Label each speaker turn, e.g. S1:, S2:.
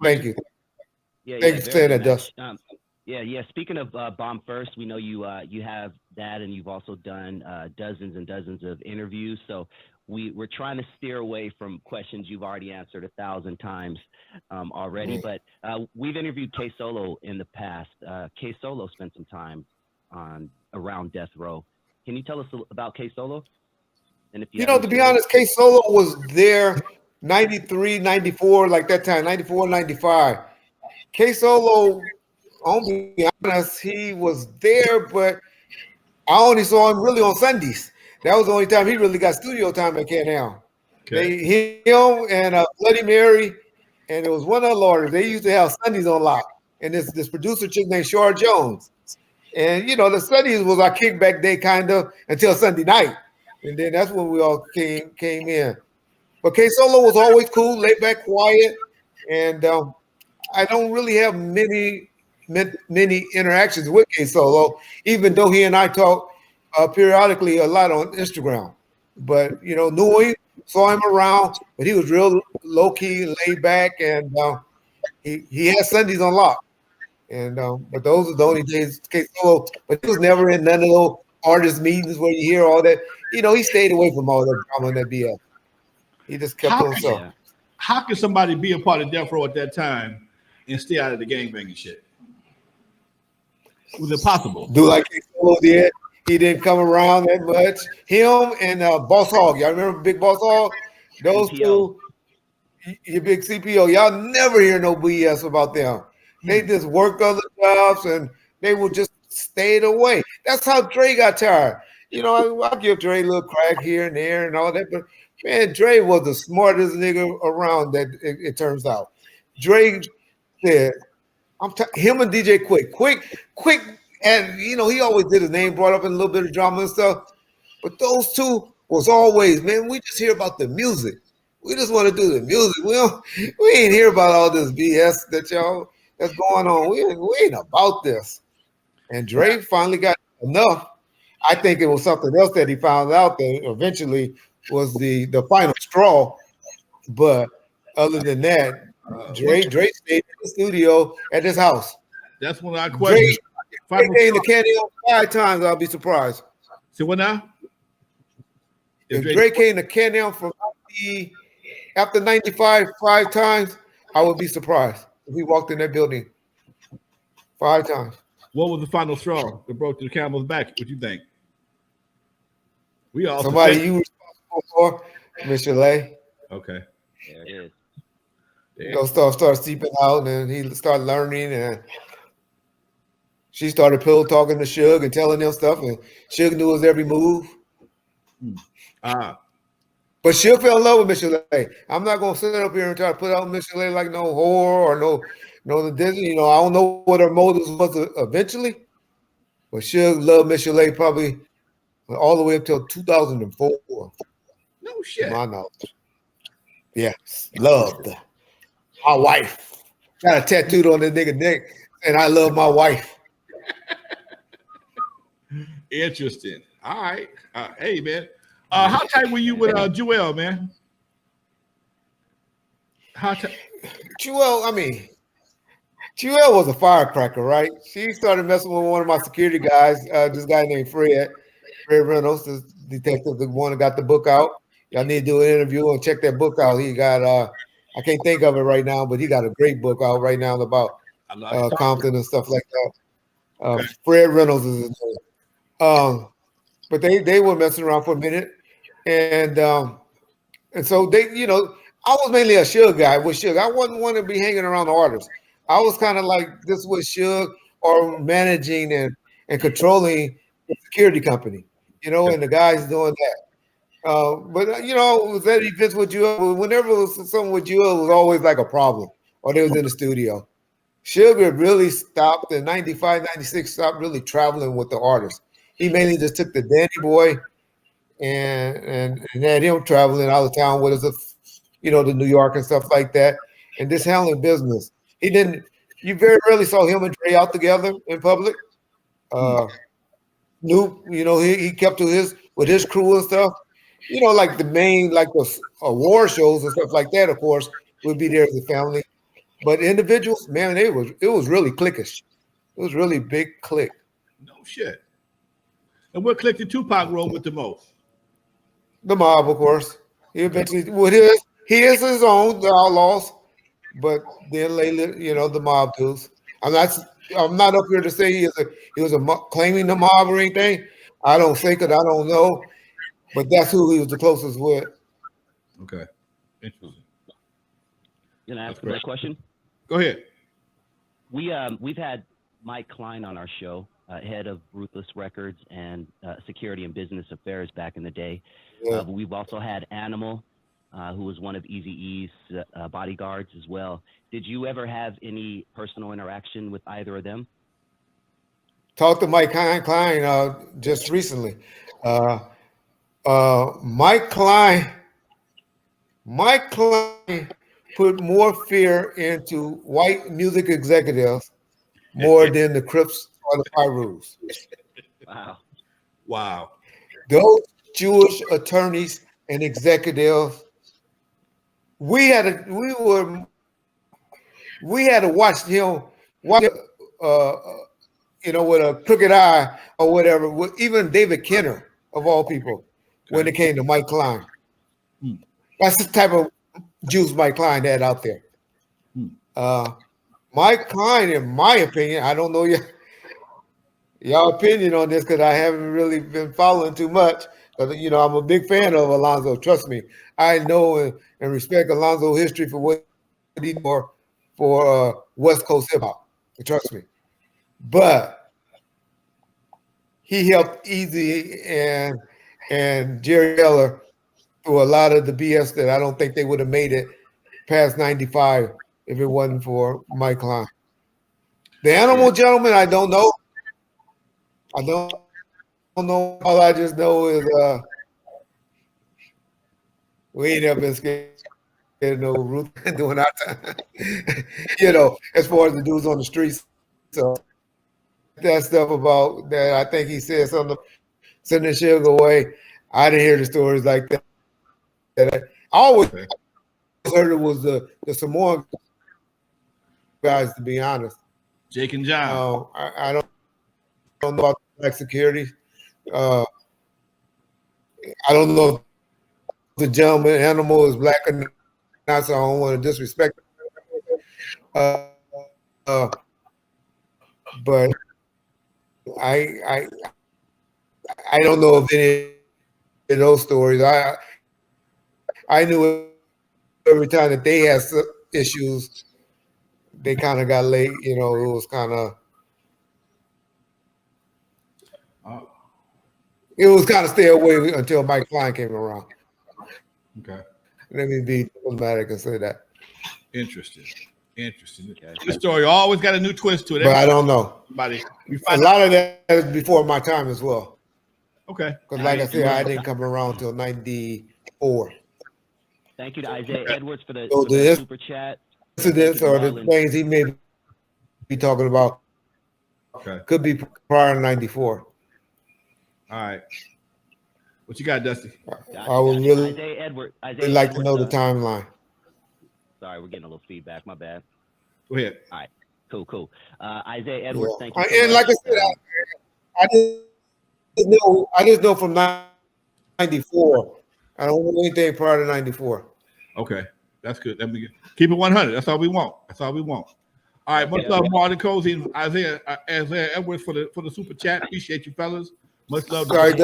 S1: Thank you.
S2: Yeah,
S1: Thank
S2: yeah,
S1: you for
S2: very
S1: saying
S2: good
S1: that,
S2: match.
S1: Dust.
S2: Yeah. Speaking of Bomb First, we know you have that, and you've also done dozens and dozens of interviews. So we're trying to steer away from questions you've already answered 1,000 times already. But we've interviewed K Solo in the past. K Solo spent some time on around death row. Can you tell us about K Solo? And if you
S1: You
S2: have
S1: know,
S2: any
S1: to be
S2: stories?
S1: honest, K Solo was there 93, 94, like that time, 94, 95. K Solo, I'll be honest, he was there, but I only saw him really on Sundays. That was the only time he really got studio time at Can.
S3: Okay.
S1: Him and Bloody Mary, and there was one other artist. They used to have Sundays on lock. And this producer chick named Shar Jones. And you know, the Sundays was our kickback day kind of until Sunday night. And then that's when we all came in. But K Solo was always cool, laid back, quiet, and I don't really have many interactions with K Solo, even though he and I talk periodically a lot on Instagram. But you know, knew him, saw him around, but he was real low key, laid back, and he had Sundays on lock. And but those are the only days K Solo. But he was never in none of those artist meetings where you hear all that. You know, he stayed away from all that drama and that BS. He just kept to himself.
S2: Yeah.
S3: How can somebody be a part of Death Row at that time and stay out of the gangbanging shit? Was it possible?
S1: Do like K Solo did. He didn't come around that much. Him and Boss Hog. Y'all remember Big Boss Hog? Those
S2: CPO.
S1: two, your big CPO. Y'all never hear no BS about them. They just worked other jobs and they would just stayed away. That's how Dre got tired. You know, I give Dre a little crack here and there and all that, but man, Dre was the smartest nigga around. That it turns out. Dre said, him and DJ Quick, and you know he always did his name brought up in a little bit of drama and stuff. But those two was always, man, we just hear about the music. We just want to do the music. We ain't hear about all this BS that's going on. We ain't about this. And Dre finally got enough. I think it was something else that he found out that eventually was the final straw. But other than that, Dre stayed in the studio at his house.
S3: That's one of our questions.
S1: Dre came to Canyon 5 times, I'll be surprised.
S3: See what now?
S1: If Dre came to Canyon from after 95 5 times, I would be surprised if he walked in that building 5 times.
S3: What was the final straw that broke the camel's back? What you think? We all
S1: Somebody you responsible for, Michel'le.
S3: Okay.
S2: There it is.
S1: You know, start seeping out, and he started learning, and she started pillow talking to Suge and telling him stuff, and Suge knew his every move. But Suge fell in love with Michel'le. I'm not gonna sit up here and try to put out Michel'le like no whore or no the Disney. You know, I don't know what her motives was eventually, but Suge loved Michel'le probably all the way up till 2004.
S3: No shit.
S1: To my knowledge. Yeah, loved my wife. Got a tattooed on this nigga neck, and I love my wife.
S3: Interesting. All right. Hey, man. How tight were you with Joel, man? How tight?
S1: Joel was a firecracker, right? She started messing with one of my security guys, this guy named Fred Reynolds, the detective, the one that got the book out. Y'all need to do an interview and check that book out. He got, I can't think of it right now, but he got a great book out right now about Compton and stuff like that.
S3: Okay.
S1: Fred Reynolds is his name. But they were messing around for a minute, and so they, you know, I was mainly a Suge guy with Suge. I wasn't want to be hanging around the artists. I was kind of like this with Suge or managing and controlling the security company, you know, and the guys doing that. But you know, it was at events with Jewel. Whenever it was something with Jewel, it was always like a problem, or they was in the studio. Sugar really stopped in 95, 96, stopped really traveling with the artists. He mainly just took the Danny Boy and had him traveling out of town with us, you know, to New York and stuff like that, and just handling business. He didn't. You very rarely saw him and Dre out together in public. Knew, you know, he kept to his crew and stuff. You know, like the main, like the award shows and stuff like that, of course, would be there as a family. But individuals, man, it was really cliquish. It was really big click.
S3: No shit. And what click did Tupac roll with the most?
S1: The mob, of course. He eventually he is his own, the outlaws, but then lately, the mob dudes. I'm not up here to say he was claiming the mob or anything. I don't think it. I don't know, but that's who he was the closest with.
S3: Okay, interesting.
S2: You gonna ask another question?
S3: Go ahead.
S2: We've had Mike KLEIN on our show, head of Ruthless Records and security and business affairs back in the day.
S1: Yeah.
S2: But we've also had Animal, who was one of Eazy E's bodyguards as well. Did you ever have any personal interaction with either of them?
S1: Talked to Mike KLEIN just recently. Mike KLEIN put more fear into white music executives more than the Crips or the Pyrus.
S2: Wow.
S3: Wow.
S1: Those Jewish attorneys and executives, we had to watch him with a crooked eye or whatever. Even David Kenner, of all people, when it came to Mike KLEIN. That's the type of Jews Mike KLEIN had out there. Mike KLEIN, in my opinion, I don't know y'all opinion on this because I haven't really been following too much. Because I'm a big fan of Lonzo. Trust me, I know and respect Lonzo's history for what he did for West Coast hip hop. Trust me, but he helped Eazy and Jerry Heller through a lot of the BS that I don't think they would have made it past 95 if it wasn't for Mike KLEIN. The Animal Gentleman, I don't know. I don't know. All I just know is we ain't never been scared of no Ruth doing our time. As far as the dudes on the streets. So that stuff about that, I think he said something, sending sugar away. I didn't hear the stories like that. I always heard it was the Samoan guys, to be honest.
S3: Jake and John.
S1: I don't know about black security. I don't know if the gentleman Animal is black or not, so I don't want to disrespect him. But I don't know if any of those stories. I knew every time that they had issues, they kind of got late. It was kind of. It was kind of stay away until Mike KLEIN came around.
S3: Okay. Let
S1: me be diplomatic and say that.
S3: Interesting. Okay. This story always got a new twist to it.
S1: But I don't know. A lot of that is before my time as well.
S3: Okay.
S1: Because like I said, I didn't come around until 94.
S2: Thank you to Isaiah Edwards for the super chat.
S1: Incidents or the things he may be talking about could be prior to 94.
S3: All right. What you got, Dusty?
S1: I would really
S2: Isaiah
S1: like to know the timeline.
S2: Sorry, we're getting a little feedback. My bad.
S3: Go ahead.
S2: All right. Cool. Isaiah Edwards, thank you.
S1: And like I said, I just know from 94. I don't know anything prior to 94.
S3: Okay. That's good. Let me keep it 100. That's all we want. All right. Much love, Martin Cozy and Isaiah Edwards for the super chat. Appreciate you, fellas. Much love.
S1: Sorry,